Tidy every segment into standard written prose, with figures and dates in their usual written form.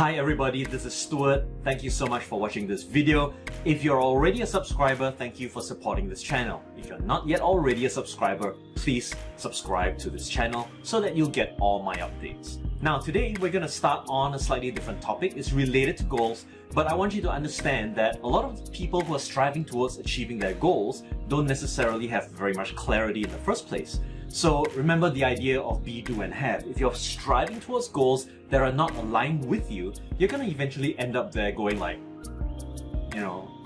Hi everybody, this is Stuart. Thank you so much for watching this video. If you're already a subscriber, thank you for supporting this channel. If you're not yet already a subscriber, please subscribe to this channel so that you'll get all my updates. Now today we're going to start on a slightly different topic. It's related to goals, but I want you to understand that a lot of people who are striving towards achieving their goals don't necessarily have very much clarity in the first place. So remember the idea of be, do, and have. If you're striving towards goals that are not aligned with you, you're going to eventually end up there going like,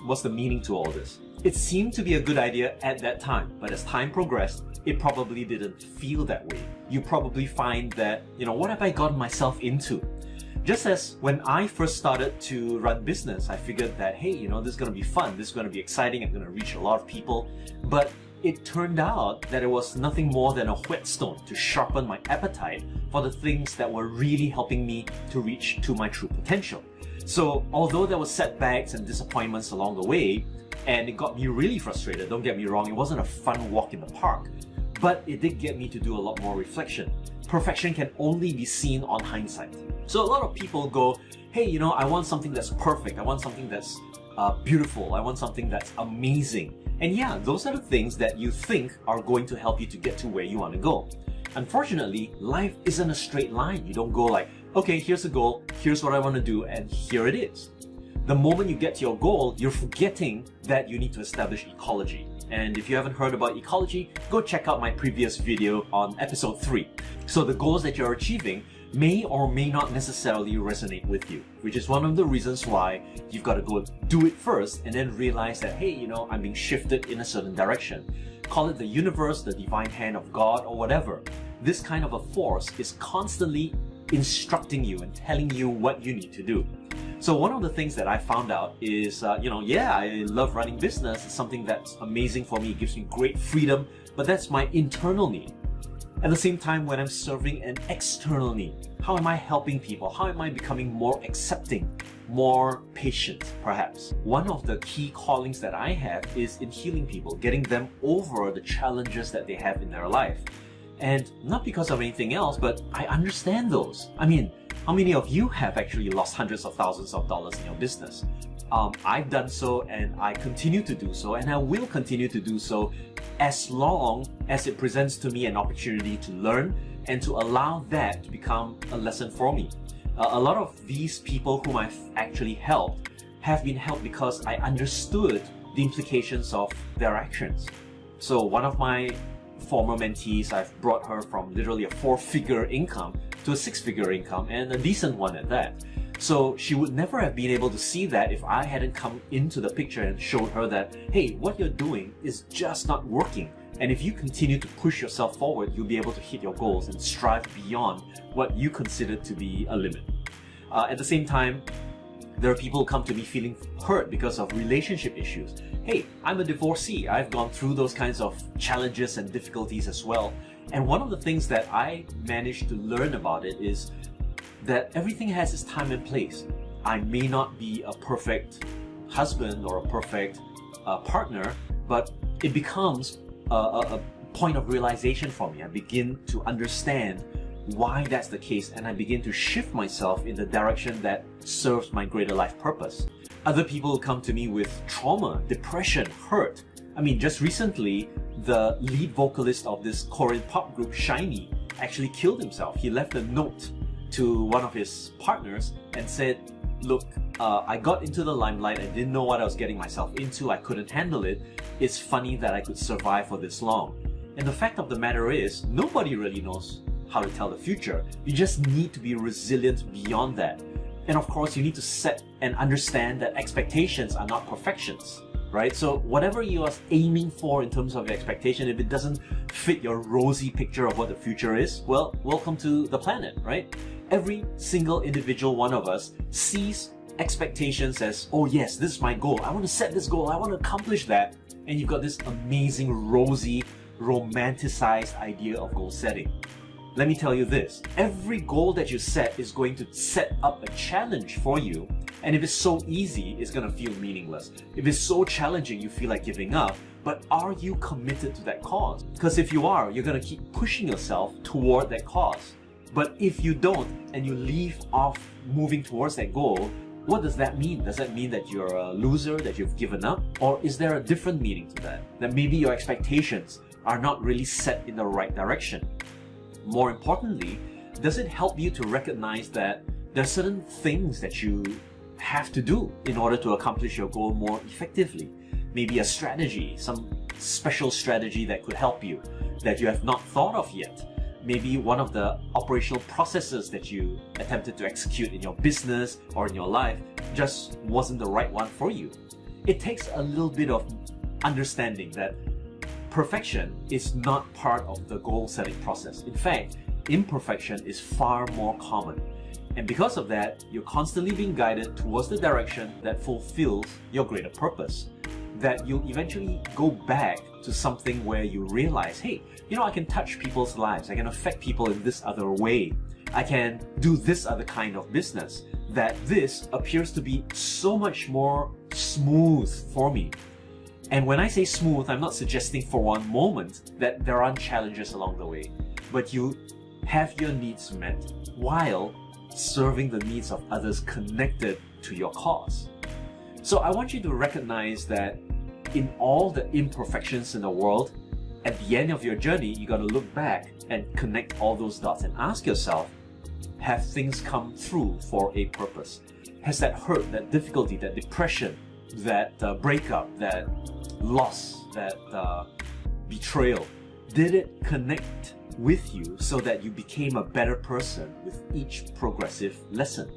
what's the meaning to all this? It seemed to be a good idea at that time, but as time progressed, it probably didn't feel that way. You probably find that, what have I gotten myself into? Just as when I first started to run business, I figured that, hey, this is going to be fun, this is going to be exciting, I'm going to reach a lot of people. But it turned out that it was nothing more than a whetstone to sharpen my appetite for the things that were really helping me to reach to my true potential. So although there were setbacks and disappointments along the way, and it got me really frustrated, don't get me wrong, it wasn't a fun walk in the park, but it did get me to do a lot more reflection. Perfection can only be seen on hindsight. So a lot of people go, hey, I want something that's perfect, I want something that's beautiful, I want something that's amazing. And yeah, those are the things that you think are going to help you to get to where you want to go. Unfortunately, life isn't a straight line. You don't go like, okay, here's a goal, here's what I want to do, and here it is. The moment you get to your goal, you're forgetting that you need to establish ecology. And if you haven't heard about ecology, go check out my previous video on episode 3. So the goals that you're achieving may or may not necessarily resonate with you, which is one of the reasons why you've got to go do it first and then realize that, hey, I'm being shifted in a certain direction. Call it the universe, the divine hand of God, or whatever. This kind of a force is constantly instructing you and telling you what you need to do. So one of the things that I found out is, I love running business. It's something that's amazing for me. It gives me great freedom, but that's my internal need. At the same time, when I'm serving an external need, how am I helping people? How am I becoming more accepting, more patient, perhaps? One of the key callings that I have is in healing people, getting them over the challenges that they have in their life. And not because of anything else, but I understand those. I mean, how many of you have actually lost hundreds of thousands of dollars in your business? I've done so, and I continue to do so, and I will continue to do so as long as it presents to me an opportunity to learn and to allow that to become a lesson for me. A lot of these people whom I've actually helped have been helped because I understood the implications of their actions. So one of my former mentees, I've brought her from literally a 4-figure income to a 6-figure income, and a decent one at that. So she would never have been able to see that if I hadn't come into the picture and showed her that, hey, what you're doing is just not working. And if you continue to push yourself forward, you'll be able to hit your goals and strive beyond what you consider to be a limit. At the same time, there are people who come to me feeling hurt because of relationship issues. Hey, I'm a divorcee. I've gone through those kinds of challenges and difficulties as well. And one of the things that I managed to learn about it is that everything has its time and place. I may not be a perfect husband or a perfect partner, but it becomes a point of realization for me. I begin to understand why that's the case, and I begin to shift myself in the direction that serves my greater life purpose. Other people come to me with trauma, depression, hurt. I mean, just recently, the lead vocalist of this Korean pop group, SHINee, actually killed himself. He left a note to one of his partners and said, look, I got into the limelight, I didn't know what I was getting myself into, I couldn't handle it. It's funny that I could survive for this long. And the fact of the matter is, nobody really knows how to tell the future. You just need to be resilient beyond that. And of course, you need to set and understand that expectations are not perfections, right? So whatever you are aiming for in terms of your expectation, if it doesn't fit your rosy picture of what the future is, well, welcome to the planet, right? Every single individual one of us sees expectations as, oh yes, this is my goal. I want to set this goal. I want to accomplish that. And you've got this amazing, rosy, romanticized idea of goal setting. Let me tell you this, every goal that you set is going to set up a challenge for you. And if it's so easy, it's going to feel meaningless. If it's so challenging, you feel like giving up. But are you committed to that cause? Because if you are, you're going to keep pushing yourself toward that cause. But if you don't and you leave off moving towards that goal, what does that mean? Does that mean that you're a loser, that you've given up? Or is there a different meaning to that? That maybe your expectations are not really set in the right direction? More importantly, does it help you to recognize that there are certain things that you have to do in order to accomplish your goal more effectively? Maybe a strategy, some special strategy that could help you that you have not thought of yet. Maybe one of the operational processes that you attempted to execute in your business or in your life just wasn't the right one for you. It takes a little bit of understanding that perfection is not part of the goal setting process. In fact, imperfection is far more common. And because of that, you're constantly being guided towards the direction that fulfills your greater purpose. That you'll eventually go back to something where you realize, hey, I can touch people's lives, I can affect people in this other way, I can do this other kind of business, that this appears to be so much more smooth for me. And when I say smooth, I'm not suggesting for one moment that there aren't challenges along the way, but you have your needs met while serving the needs of others connected to your cause. So I want you to recognize that in all the imperfections in the world, at the end of your journey, you got to look back and connect all those dots and ask yourself, have things come through for a purpose? Has that hurt, that difficulty, that depression, that breakup, that loss, that betrayal, did it connect with you so that you became a better person with each progressive lesson?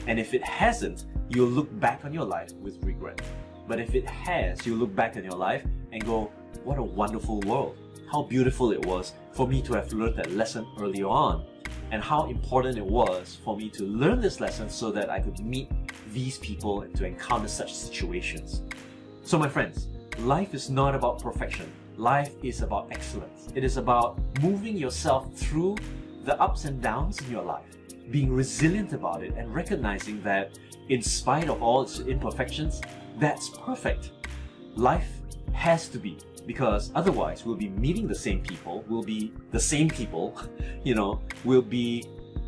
And if it hasn't, you'll look back on your life with regret. But if it has, you'll look back on your life and go, what a wonderful world. How beautiful it was for me to have learned that lesson earlier on. And how important it was for me to learn this lesson so that I could meet these people and to encounter such situations. So my friends, life is not about perfection. Life is about excellence. It is about moving yourself through the ups and downs in your life, being resilient about it and recognizing that in spite of all its imperfections, that's perfect. Life has to be, because otherwise we'll be meeting the same people, we'll be the same people, we'll be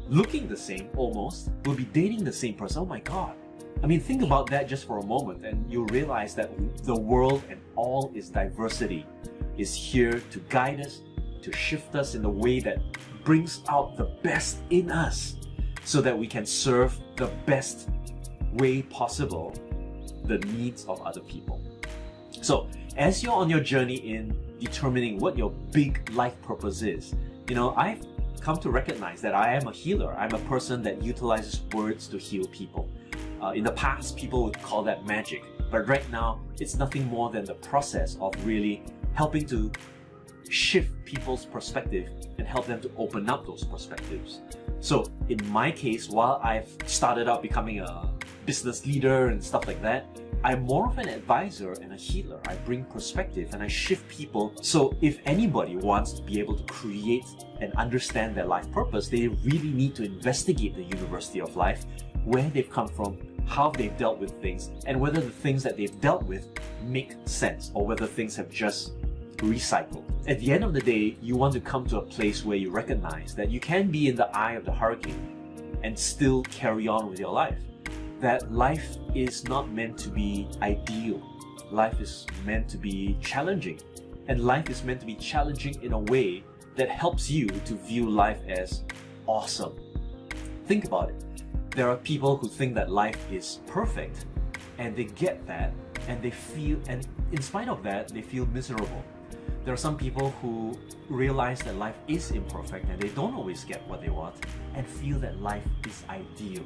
looking the same almost, we'll be dating the same person. Oh my God. I mean, think about that just for a moment and you'll realize that the world and all its diversity is here to guide us, to shift us in a way that brings out the best in us so that we can serve the best way possible the needs of other people. So, as you're on your journey in determining what your big life purpose is, I've come to recognize that I am a healer. I'm a person that utilizes words to heal people. In the past, people would call that magic, but right now, it's nothing more than the process of really helping to shift people's perspective and help them to open up those perspectives. So in my case, while I've started out becoming a business leader and stuff like that, I'm more of an advisor and a healer. I bring perspective and I shift people. So if anybody wants to be able to create and understand their life purpose, they really need to investigate the University of Life, where they've come from, how they've dealt with things, and whether the things that they've dealt with make sense or whether things have just recycled. At the end of the day, you want to come to a place where you recognize that you can be in the eye of the hurricane and still carry on with your life. That life is not meant to be ideal. Life is meant to be challenging. And life is meant to be challenging in a way that helps you to view life as awesome. Think about it. There are people who think that life is perfect and they get that and they feel, and in spite of that, they feel miserable. There are some people who realize that life is imperfect and they don't always get what they want and feel that life is ideal.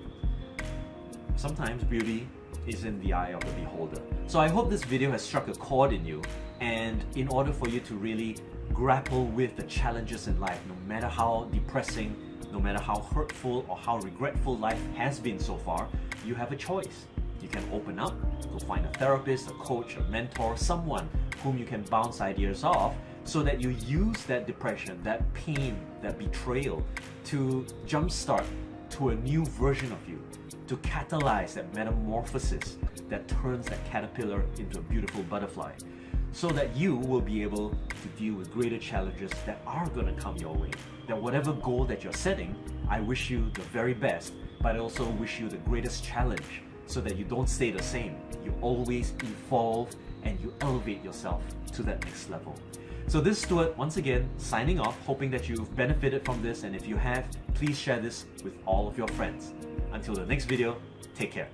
Sometimes beauty is in the eye of the beholder. So I hope this video has struck a chord in you, and in order for you to really grapple with the challenges in life, no matter how depressing, no matter how hurtful or how regretful life has been so far, you have a choice. You can open up, go find a therapist, a coach, a mentor, someone whom you can bounce ideas off so that you use that depression, that pain, that betrayal to jumpstart to a new version of you, to catalyze that metamorphosis that turns that caterpillar into a beautiful butterfly. so that you will be able to deal with greater challenges that are going to come your way. That whatever goal that you're setting, I wish you the very best, but I also wish you the greatest challenge so that you don't stay the same. You always evolve and you elevate yourself to that next level. So this is Stuart, once again, signing off, hoping that you've benefited from this, and if you have, please share this with all of your friends. Until the next video, take care.